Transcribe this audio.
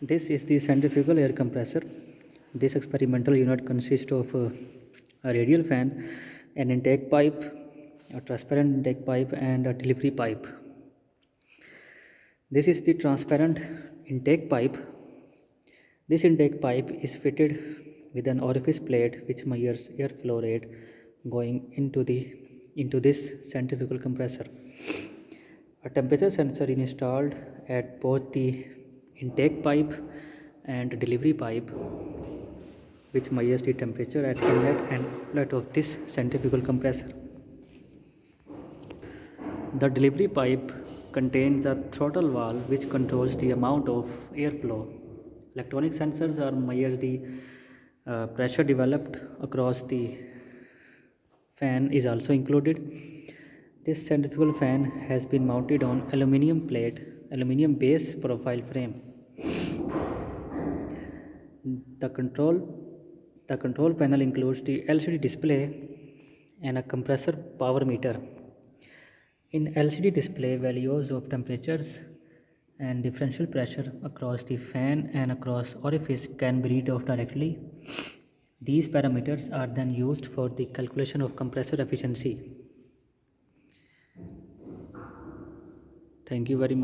This is the centrifugal air compressor. This experimental unit consists of a radial fan, an intake pipe, a transparent intake pipe, and a delivery pipe. This is the transparent intake pipe. This intake pipe is fitted with an orifice plate which measures airflow rate going into this centrifugal compressor. A temperature sensor is installed at both the intake pipe and delivery pipe, which measures the temperature at inlet and outlet of this centrifugal compressor. The delivery pipe contains a throttle valve which controls the amount of airflow. Electronic sensors measure the pressure developed across the fan is also included. This centrifugal fan has been mounted on aluminum base profile frame. The control panel includes the LCD display and a compressor power meter. In LCD display, values of temperatures and differential pressure across the fan and across orifice can be read out directly. These parameters are then used for the calculation of compressor efficiency. Thank you very much.